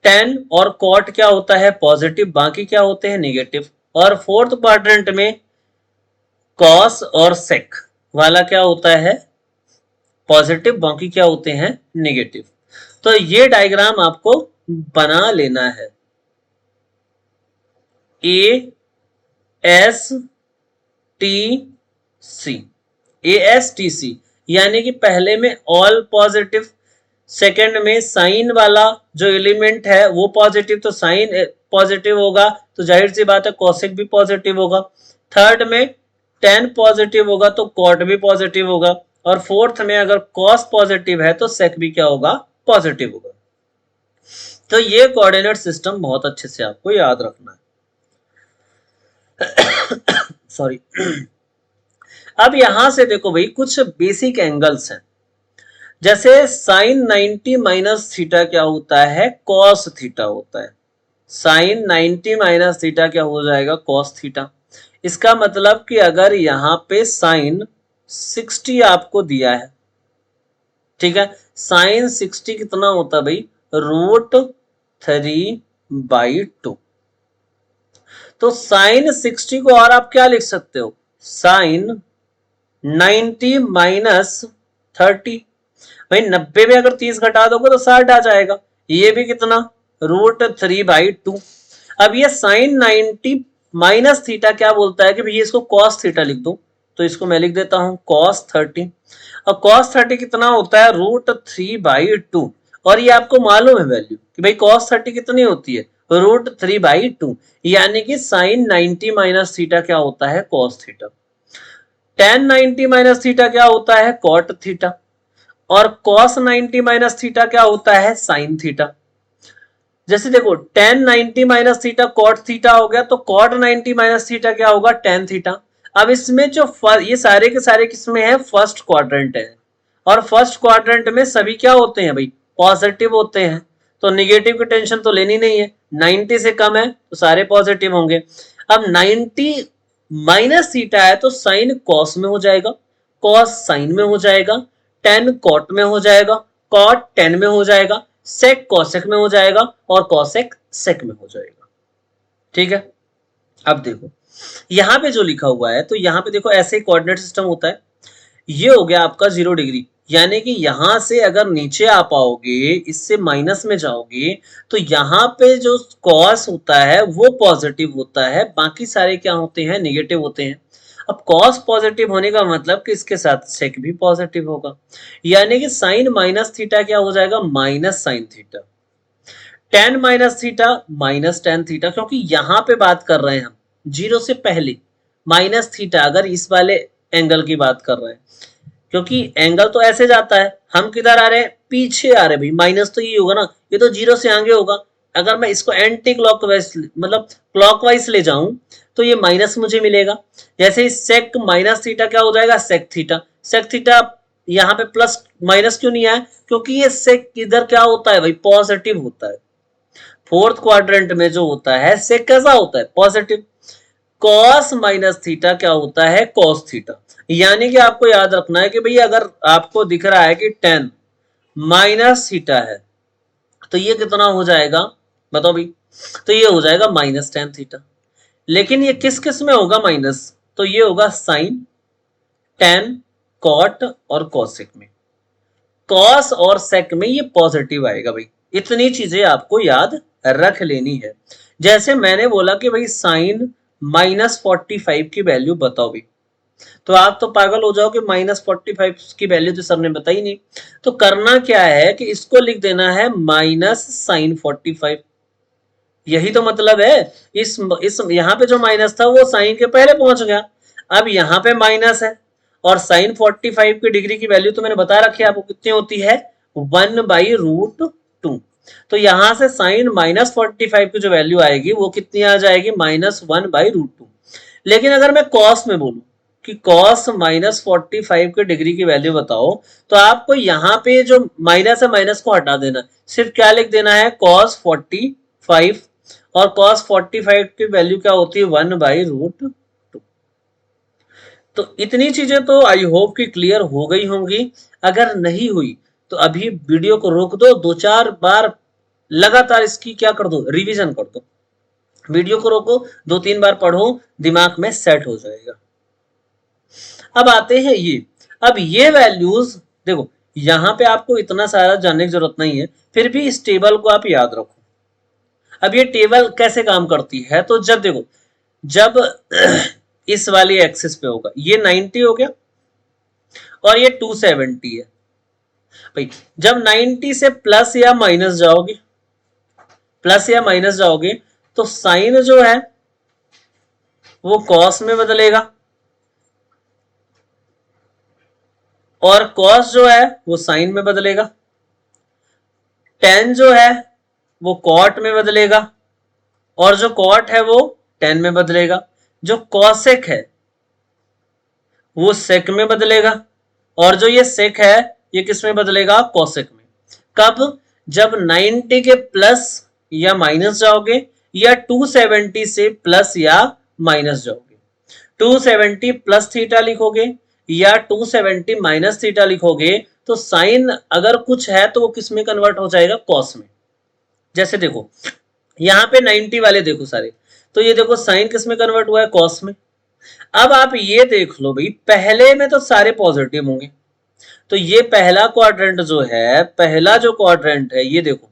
tan और cot क्या होता है, पॉजिटिव, बाकी क्या होते हैं, नेगेटिव। और फोर्थ क्वाड्रेंट में cos और sec वाला क्या होता है, पॉजिटिव, बाकी क्या होते हैं, नेगेटिव। तो ये डायग्राम आपको बना लेना है, ASTC, यानी कि पहले में ऑल पॉजिटिव, सेकंड में साइन वाला जो एलिमेंट है वो पॉजिटिव, तो साइन पॉजिटिव होगा तो जाहिर सी बात है कॉसेक भी पॉजिटिव होगा। थर्ड में tan पॉजिटिव होगा तो cot भी पॉजिटिव होगा, और फोर्थ में अगर cos पॉजिटिव है तो sec भी क्या होगा, पॉजिटिव होगा। तो ये कोऑर्डिनेट सिस्टम बहुत अच्छे से आपको याद रखना है। सॉरी। अब यहां से देखो भाई कुछ बेसिक एंगल्स हैं, जैसे साइन 90 माइनस थीटा क्या होता है, कॉस थीटा होता है। साइन 90 माइनस थीटा क्या हो जाएगा, कॉस थीटा। इसका मतलब कि अगर यहाँ पे साइन 60 आपको दिया है, ठीक है, साइन 60 कितना होता है भाई, √3/2। तो साइन 60 को और आप क्या लिख सकते हो, साइन 90 माइनस 30। भाई 90 में अगर 30 घटा दोगे तो 60 आ जाएगा, ये भी कितना, √3/2। अब ये साइन 90 माइनस थीटा क्या बोलता है कि भैया इसको कॉस थीटा लिख दो, तो इसको मैं लिख देता हूं कॉस 30। और कॉस 30 कितना होता है, √3/2। और ये आपको मालूम है वैल्यू कि भाई कॉस 30 कितनी होती है, √3/2। यानी कि साइन 90 माइनस थीटा क्या होता है, cos theta. tan 90 minus theta क्या होता है, कॉट थीटा। और cos 90 माइनस थीटा क्या होता है, साइन थीटा। जैसे देखो tan 90 minus theta cot theta हो गया, तो cot 90 माइनस थीटा क्या होगा, tan थीटा। अब इसमें जो ये सारे के सारे किसमें है, फर्स्ट क्वाड्रेंट है, और फर्स्ट क्वाड्रेंट में सभी क्या होते हैं भाई, पॉजिटिव होते हैं। तो निगेटिव की टेंशन तो लेनी नहीं है, 90 से कम है तो सारे पॉजिटिव होंगे। अब 90 माइनस थीटा है तो साइन कॉस में हो जाएगा, कॉस साइन में हो जाएगा, tan कॉट में हो जाएगा, कॉट tan में हो जाएगा, सेक कॉसेक में हो जाएगा और कॉसेक सेक में हो जाएगा। ठीक है, अब देखो यहां पे जो लिखा हुआ है, तो यहां पे देखो ऐसे कोऑर्डिनेट सिस्टम होता है। ये हो गया आपका 0 डिग्री, यानी कि यहां से अगर नीचे आ पाओगे, इससे माइनस में जाओगे, तो यहां पे जो कॉस होता है वो पॉजिटिव होता है, बाकी सारे क्या होते हैं, नेगेटिव होते हैं। अब कॉस पॉजिटिव होने का मतलब कि इसके साथ सेक भी पॉजिटिव होगा, यानी कि साइन माइनस थीटा क्या हो जाएगा, minus sine theta. Ten minus theta minus tan theta, क्योंकि यहां पे बात कर रहे हैं हम जीरो से पहले माइनस थीटा, अगर इस वाले एंगल की बात कर रहे हैं, क्योंकि एंगल तो ऐसे जाता है, हम किधर आ रहे हैं, पीछे आ रहे हैं भाई, माइनस तो ये होगा ना, ये तो जीरो से आगे होगा। अगर मैं इसको एंटी क्लॉकवाइज मतलब क्लॉकवाइज ले जाऊं तो ये माइनस मुझे मिलेगा। जैसे ही सेक माइनस थीटा क्या हो जाएगा, सेक थीटा। सेक थीटा यहाँ पे प्लस माइनस क्यों नहीं आया, क्योंकि ये सेक इधर क्या होता है भाई, पॉजिटिव होता है। फोर्थ क्वाड्रेंट में जो होता है सेक कैसा होता है, पॉजिटिव। कॉस माइनस थीटा क्या होता है, कॉस थीटा। यानी कि आपको याद रखना है कि भाई अगर आपको दिख रहा है कि टेन माइनस थीटा है, तो ये कितना हो जाएगा, बताओ भाई, तो ये हो जाएगा माइनस टेन थीटा। लेकिन ये किस किस में होगा माइनस, तो ये होगा साइन, टेन, कॉट और कॉसेक में। कॉस और सेक में ये पॉजिटिव आएगा भाई। इतनी चीजें आपको याद रख लेनी है। जैसे मैंने बोला कि भाई साइन -45 की वैल्यू बताओ भाई, तो आप तो पागल हो जाओ कि -45 की वैल्यू तो सर ने बताई नहीं। तो करना क्या है कि इसको लिख देना है माइनस साइन 45। यही तो मतलब है। इस यहाँ पे जो माइनस था वो साइन के पहले पहुंच गया, अब यहाँ पे माइनस है, और साइन 45 की डिग्री की वैल्यू तो मैंने बता रखी है आपको कितनी होती है, 1/√2। तो यहां से साइन -45 की जो वैल्यू आएगी वो कितनी आ जाएगी, -1/√2। लेकिन अगर मैं कॉस में बोलूं कि कॉस -45 की डिग्री की वैल्यू बताओ, तो आपको यहाँ पे जो माइनस है माइनस को हटा देना, सिर्फ क्या लिख देना है, cos 45, और cos 45 की वैल्यू क्या होती है, 1/√2। तो इतनी चीजें तो आई होप कि क्लियर हो गई होंगी। अगर नहीं हुई तो अभी वीडियो को रोक दो, 2-4 बार लगातार इसकी क्या कर दो, रिवीजन कर दो। वीडियो को रोको, 2-3 बार पढ़ो, दिमाग में सेट हो जाएगा। अब आते हैं ये, अब ये वैल्यूज देखो, यहां पे आपको इतना सारा जानने की जरूरत नहीं है, फिर भी इस टेबल को आप याद रखो। अब ये टेबल कैसे काम करती है, तो जब देखो, जब इस वाली एक्सिस पे होगा, ये 90 हो गया और ये 270 है भाई। जब 90 से प्लस या माइनस जाओगे, प्लस या माइनस जाओगे, तो साइन जो है वो कॉस में बदलेगा, और कॉस जो है वो साइन में बदलेगा। टेन जो है वो कॉट में बदलेगा, और जो कॉट है वो टेन में बदलेगा। जो कॉसेक है वो सेक में बदलेगा, और जो ये सेक है ये किस में बदलेगा, कॉसेक में। कब, जब 90 के प्लस या माइनस जाओगे, या 270 से प्लस या माइनस जाओगे। 270 प्लस थीटा लिखोगे या 270 माइनस थीटा लिखोगे, तो साइन अगर कुछ है तो वो किस में कन्वर्ट हो जाएगा, कॉस में। जैसे देखो यहाँ पे 90 वाले देखो सारे, तो ये देखो साइन किस में कन्वर्ट हुआ है, कॉस में। अब आप ये देख लो भाई, पहले में तो सारे पॉजिटिव होंगे, तो ये पहला क्वाड्रेंट जो है, पहला जो क्वाड्रेंट है, ये देखो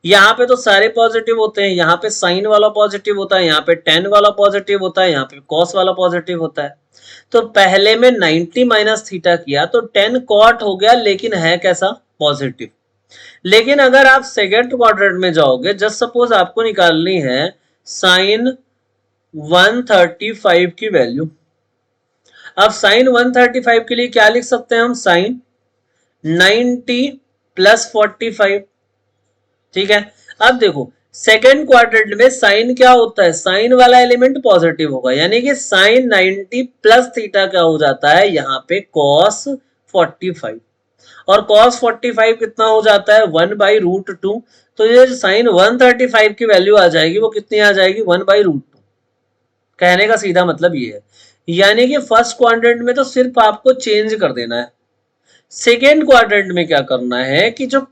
यहाँ पे तो सारे पॉजिटिव होते हैं। यहाँ पे साइन वाला पॉजिटिव होता है, यहाँ पे टेन वाला पॉजिटिव होता है, यहाँ पे कॉस वाला पॉजिटिव होता है। तो पहले में 90 माइनस थीटा किया तो 10 कॉट हो गया, लेकिन है कैसा, पॉजिटिव। लेकिन अगर आप सेकेंड क्वाड्रेंट में जाओगे, जस्ट सपोज आपको निकालनी है साइन 135 की वैल्यू। अब साइन 135 के लिए क्या लिख सकते हैं हम, साइन 90 प्लस 45। ठीक है, अब देखो सेकेंड क्वाड्रेंट में साइन क्या होता है, साइन वाला एलिमेंट पॉजिटिव होगा, यानी कि साइन 90 प्लस थीटा क्या हो जाता है, यहाँ पे कॉस 45, और cos 45 कितना हो जाता है, 1/√2। तो ये साइन 135 की वैल्यू आ जाएगी, वो कितनी आ जाएगी, 1/√2। कहने का सीधा मतलब ये है, यानी कि फर्स्ट क्वाड्रेंट में तो सिर्फ आपको चेंज कर देना है। सेकेंड क्वाड्रेंट में क्या करना है कि जो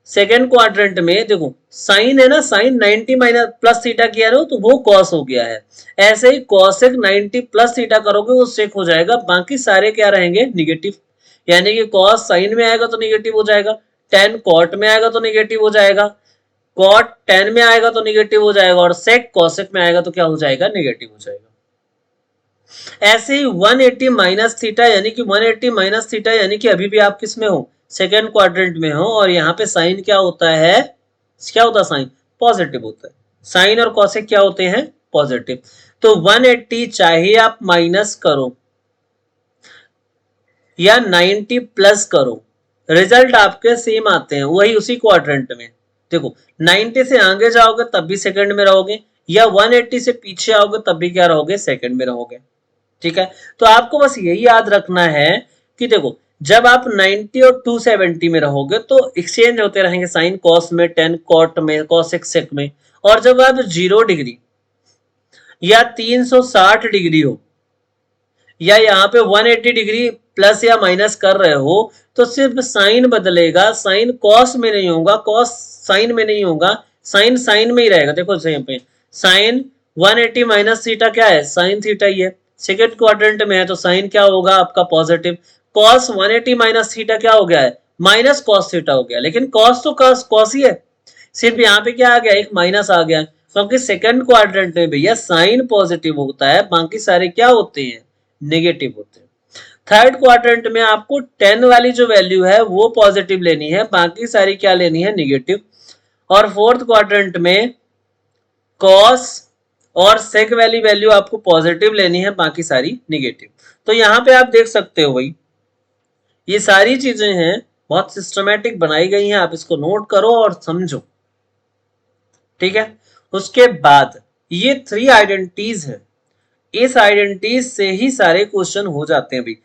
सेकेंड क्वाड्रेंट में देखो साइन है ना, साइन 90 माइनस प्लस थीटा किया रहे हो तो वो कॉस हो गया है। ऐसे ही कॉसेक 90 प्लस थीटा करोगे वो सेक हो जाएगा, बाकी सारे क्या रहेंगे, निगेटिव। यानी कि कॉस साइन में आएगा तो निगेटिव हो जाएगा, टेन कॉट में आएगा तो निगेटिव हो जाएगा, कॉट टेन में आएगा तो निगेटिव हो जाएगा, और सेक कॉसेक में आएगा तो क्या हो जाएगा, निगेटिव हो जाएगा। ऐसे ही 180 माइनस थीटा यानी कि 180 माइनस थीटा यानी कि अभी भी आप किस में हो, सेकेंड क्वाड्रेंट में हो, और यहाँ पे साइन क्या होता है, क्या होता है साइन, पॉजिटिव होता है। साइन और कॉसेक क्या होते हैं, पॉजिटिव। तो 180 चाहे आप माइनस करो या 90 प्लस करो, रिजल्ट आपके सेम आते हैं, वही उसी क्वाड्रेंट में। देखो 90 से आगे जाओगे तब भी सेकंड में रहोगे, या 180 से पीछे आओगे तब भी क्या रहोगे, सेकंड में रहोगे। ठीक है, तो आपको बस यही याद रखना है कि देखो जब आप 90 और 270 में रहोगे तो एक्सचेंज होते रहेंगे साइन, कॉस में, टेन कॉट में, कॉसेक सेक में। और जब आप 0 डिग्री या 360 डिग्री हो, या यहाँ पे 180 डिग्री प्लस या माइनस कर रहे हो, तो सिर्फ साइन बदलेगा, साइन कॉस में नहीं होगा, कॉस साइन में नहीं होगा, साइन साइन में ही रहेगा। देखो यहाँ पे साइन 180 माइनस थीटा क्या है, साइन थीटा ही है, सेकेंड क्वाड्रेंट में है तो साइन क्या होगा आपका, पॉजिटिव। कॉस 180 माइनस थीटा क्या हो गया है, माइनस कॉस थीटा हो गया, लेकिन कॉस तो कॉस ही है, सिर्फ यहाँ पे क्या आ गया, एक माइनस आ गया, क्योंकि सेकंड क्वाड्रेंट में भैया साइन पॉजिटिव होता है, बाकी सारे क्या होते हैं, नेगेटिव होते हैं। थर्ड क्वाड्रेंट में आपको 10 वाली जो वैल्यू है वो पॉजिटिव लेनी है, बाकी सारी क्या लेनी है, निगेटिव। और फोर्थ क्वाड्रेंट में कॉस और सेक वाली वैल्यू आपको पॉजिटिव लेनी है, बाकी सारी निगेटिव। तो यहाँ पे आप देख सकते हो भाई, ये सारी चीजें हैं, बहुत सिस्टमेटिक बनाई गई हैं, आप इसको नोट करो और समझो। ठीक है, उसके बाद ये 3 आइडेंटिटीज है, इस आइडेंटिटीज से ही सारे क्वेश्चन हो जाते हैं भाई।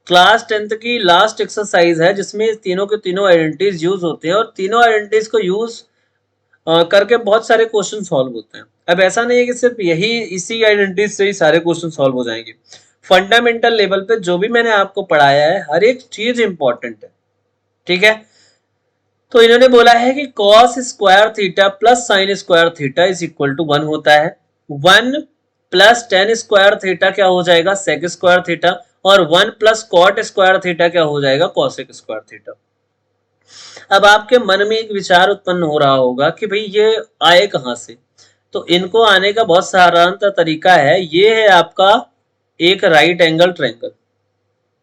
क्लास 10th की लास्ट एक्सरसाइज है जिसमें तीनों के तीनों आइडेंटिटीज यूज होते हैं, और तीनों आइडेंटिटीज को यूज करके बहुत सारे क्वेश्चन सॉल्व होते हैं। अब ऐसा नहीं है कि सिर्फ यही इसी आइडेंटिटीज से ही सारे क्वेश्चन सॉल्व हो जाएंगे, फंडामेंटल लेवल पे जो भी मैंने आपको पढ़ाया है हर एक चीज इंपॉर्टेंट है। ठीक है, तो इन्होंने बोला है कि cos square theta plus sine square theta is equal to 1 होता है, 1 प्लस टेन स्क्वायर थीटा क्या हो जाएगा, सेक स्क्वायर थीटा, और 1 प्लस कॉट स्क्वायर थीटा क्या हो जाएगा, कॉसेक स्क्वायर थीटा। अब आपके मन में एक विचार उत्पन्न हो रहा होगा कि भाई ये आए कहां से, तो इनको आने का बहुत साधारण तरीका है, ये है आपका एक राइट एंगल ट्रायंगल।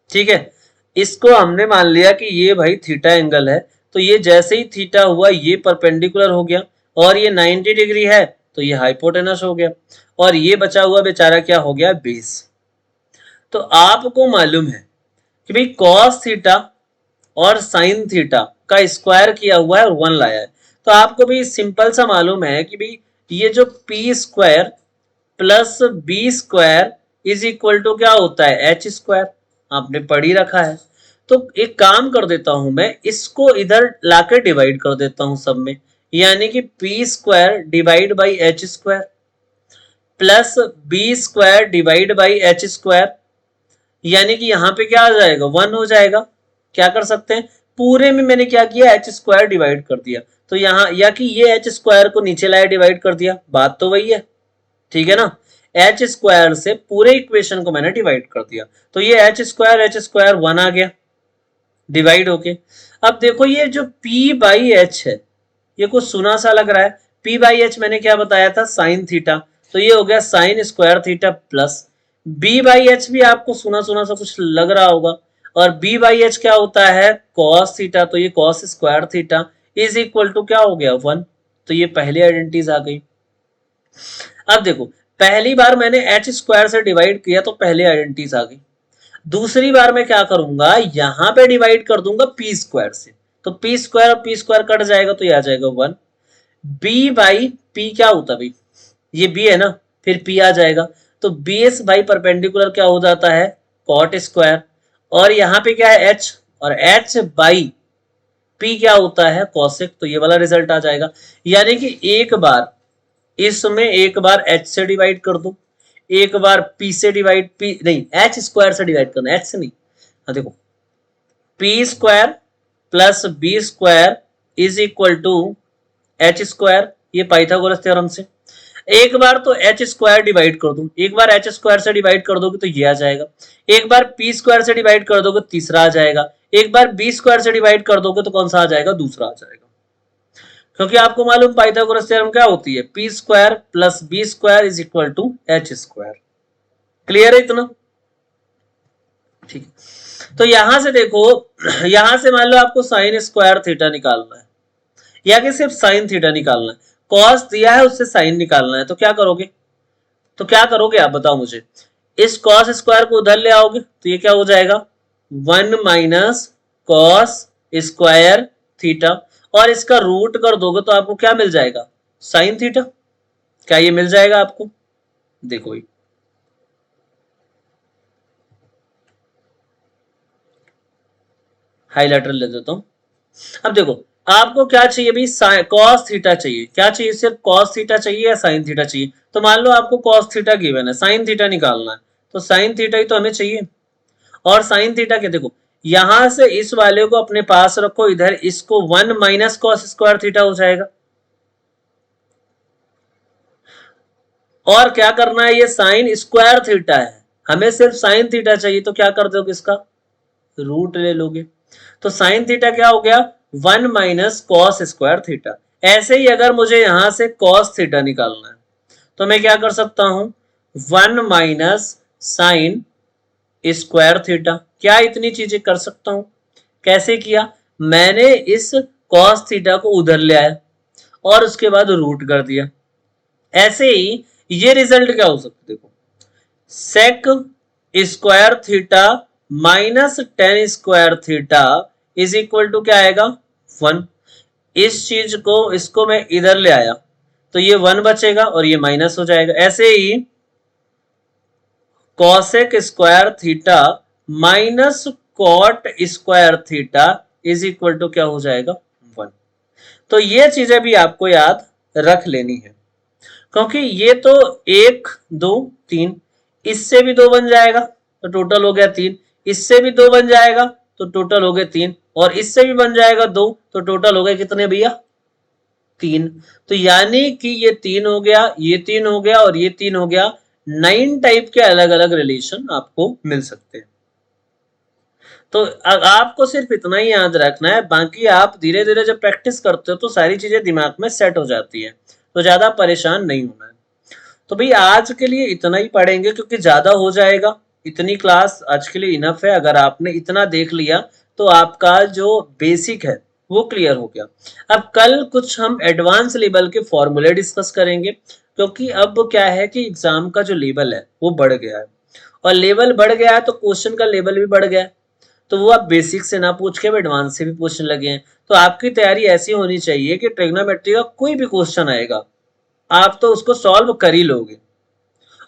ठीक है, इसको हमने मान लिया कि ये भाई थीटा एंगल है, तो ये जैसे ही थीटा हुआ ये परपेंडिकुलर हो गया, और ये 90 डिग्री है तो ये हाइपोटेनस हो गया, और ये बचा हुआ बेचारा क्या हो गया, बेस। तो आपको मालूम है कि भाई कॉस थीटा और साइन थीटा का स्क्वायर किया हुआ है और 1 लाया है, तो आपको भी सिंपल सा मालूम है कि भाई ये जो P square plus B square is equal to क्या होता है, एच स्क्वायर, आपने पढ़ ही रखा है। तो एक काम कर देता हूं, मैं इसको इधर लाके डिवाइड कर देता हूं सब में, यानी कि P square divide by H square plus B square divide by H square, यानी कि यहाँ पे क्या आ जाएगा, 1 हो जाएगा। क्या कर सकते हैं, पूरे में मैंने क्या किया, एच स्क्वायर डिवाइड कर दिया, तो यहाँ या कि ये एच स्क्वायर को नीचे लाए डिवाइड कर दिया, बात तो वही है। ठीक है ना, एच स्क्वायर से पूरे इक्वेशन को मैंने डिवाइड कर दिया, तो ये एच स्क्वायर 1 आ गया डिवाइड होके। अब देखो ये जो P बाई एच है, ये कुछ सुना सा लग रहा है, P बाई एच मैंने क्या बताया था, साइन थीटा, तो ये हो गया sign square theta plus B by H भी आपको सुना सुना सा कुछ लग रहा होगा, और B बाई एच क्या होता है, कॉस थीटा, तो ये cos square theta is equal to क्या हो गया, 1। तो ये पहली आइडेंटिटीज आ गई। अब देखो पहली बार मैंने एच स्क्वायर से डिवाइड किया तो पहले आइडेंटिटीज आ गई, दूसरी बार मैं क्या करूंगा, यहां पे डिवाइड कर दूंगा पी स्क्वायर से, तो पी स्क्वायर और पी स्क्वायर कट जाएगा तो ये आ जाएगा 1। बी बाई पी क्या होता भाई, ये बी है ना, फिर पी आ जाएगा, तो बी एस बाई परपेंडिकुलर क्या हो जाता है, कॉट स्क्वायर, और यहाँ पे क्या है एच, और एच बाई पी क्या होता है, कॉसेक, तो ये वाला रिजल्ट आ जाएगा। यानी कि एक बार इसमें एक बार एच से डिवाइड कर दो, एक बार पी से डिवाइड, पी नहीं एच स्क्वायर से डिवाइड करना, एच से नहीं। हाँ देखो P square plus B square is equal to H square, ये पाइथागोरस थ्योरम से। एक बार तो एच स्क्वायर डिवाइड कर दूं, एक बार एच स्क्वायर से डिवाइड कर दोगे तो ये आ जाएगा, एक बार पी स्क्वायर से डिवाइड कर दोगे तीसरा आ जाएगा, एक बार बी स्क्वायर से डिवाइड कर दोगे तो कौन सा आ जाएगा, दूसरा आ जाएगा। क्योंकि आपको मालूम पाइथागोरस थ्योरम क्या होती है, P square plus B square is equal to H square. Clear है इतना? ठीक है, तो यहां से देखो, यहां से मान लो आपको साइन स्क्वायर थीटा निकालना है या कि सिर्फ साइन थीटा निकालना है, कॉस दिया है उससे साइन निकालना है, तो क्या करोगे, तो क्या करोगे आप बताओ मुझे। इस कॉस स्क्वायर को उधर ले आओगे तो ये क्या हो जाएगा, 1 माइनस कॉस स्क्वायर थीटा, और इसका रूट कर दोगे तो आपको क्या मिल जाएगा, साइन थीटा। क्या ये मिल जाएगा आपको, देखो ये हाईलाइटर ले देता हूं। अब देखो आपको क्या चाहिए भाई, कॉस थीटा चाहिए, क्या चाहिए, सिर्फ कॉस थीटा चाहिए या साइन थीटा चाहिए। तो मान लो आपको कॉस थीटा गिवन है, साइन थीटा निकालना है, तो साइन थीटा ही तो हमें चाहिए। और साइन थीटा के देखो, यहां से इस वाले को अपने पास रखो, इधर इसको 1 माइनस कॉस स्क्वायर थीटा हो जाएगा। और क्या करना है, ये साइन स्क्वायर थीटा है, हमें सिर्फ साइन थीटा चाहिए, तो क्या कर दोगे, इसका रूट ले लोगे। तो साइन थीटा क्या हो गया, 1 माइनस कॉस स्क्वायर थीटा। ऐसे ही अगर मुझे यहां से कॉस थीटा निकालना है तो मैं क्या कर सकता हूं, 1 माइनस साइन स्क्वायर थीटा। क्या इतनी चीजें कर सकता हूं, कैसे किया, मैंने इस कॉस थीटा को उधर ले आया और उसके बाद रूट कर दिया। ऐसे ही ये रिजल्ट क्या हो सकता है, देखो sec square theta minus tan square theta is equal to क्या आएगा, 1। इस चीज को, इसको मैं इधर ले आया तो ये 1 बचेगा और ये माइनस हो जाएगा। ऐसे ही cosec square theta minus cot square theta is equal to क्या हो जाएगा, 1। तो ये चीजें भी आपको याद रख लेनी है, क्योंकि ये तो 1 2 3, इससे भी 2 बन जाएगा तो टोटल हो गया 3, इससे भी 2 बन जाएगा तो टोटल हो गए 3, और इससे भी बन जाएगा 2 तो टोटल हो गए कितने भैया, 3। तो यानी कि ये 3 हो गया, ये 3 हो गया और ये 3 हो गया। 9 टाइप के अलग अलग रिलेशन आपको मिल सकते हैं। तो आपको सिर्फ इतना ही याद रखना है, बाकी आप धीरे धीरे जब प्रैक्टिस करते हो तो सारी चीजें दिमाग में सेट हो जाती है, तो ज्यादा परेशान नहीं होना है। तो भाई आज के लिए इतना ही पढ़ेंगे क्योंकि ज्यादा हो जाएगा, इतनी क्लास आज के लिए इनफ है। अगर आपने इतना देख लिया तो आपका जो बेसिक है वो क्लियर हो गया। अब कल कुछ हम एडवांस लेवल के फॉर्मूले डिस्कस करेंगे, क्योंकि अब क्या है कि एग्जाम का जो लेवल है वो बढ़ गया है, और लेवल बढ़ गया है तो क्वेश्चन का लेवल भी बढ़ गया है। तो वो आप बेसिक से ना पूछ के एडवांस से भी पूछने लगे हैं। तो आपकी तैयारी ऐसी होनी चाहिए कि ट्रिग्नोमेट्री का कोई भी क्वेश्चन आएगा आप तो उसको सॉल्व कर ही लोगे,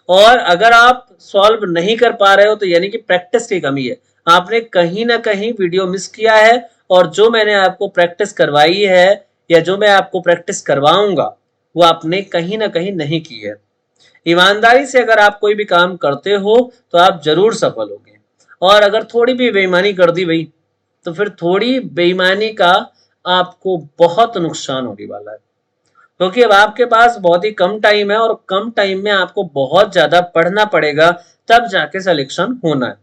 और अगर आप सॉल्व नहीं कर पा रहे हो तो यानी कि प्रैक्टिस की कमी है, आपने कहीं ना कहीं वीडियो मिस किया है, और जो मैंने आपको प्रैक्टिस करवाई है या जो मैं आपको प्रैक्टिस करवाऊंगा वो आपने कहीं ना कहीं नहीं की है। ईमानदारी से अगर आप कोई भी काम करते हो तो आप जरूर सफल होगे, और अगर थोड़ी भी बेईमानी कर दी भाई तो फिर थोड़ी बेईमानी का आपको बहुत नुकसान होने वाला है, क्योंकि अब आपके पास बहुत ही कम टाइम है और कम टाइम में आपको बहुत ज्यादा पढ़ना पड़ेगा, तब जाके सिलेक्शन होना है।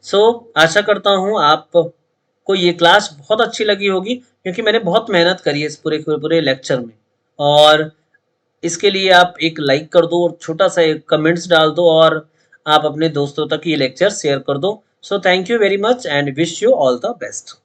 सो आशा करता हूं आपको ये क्लास बहुत अच्छी लगी होगी, क्योंकि मैंने बहुत मेहनत करी है इस पूरे लेक्चर में। और इसके लिए आप एक लाइक कर दो और छोटा सा एक कमेंट्स डाल दो, और आप अपने दोस्तों तक ये लेक्चर शेयर कर दो। So thank you very much and wish you all the best.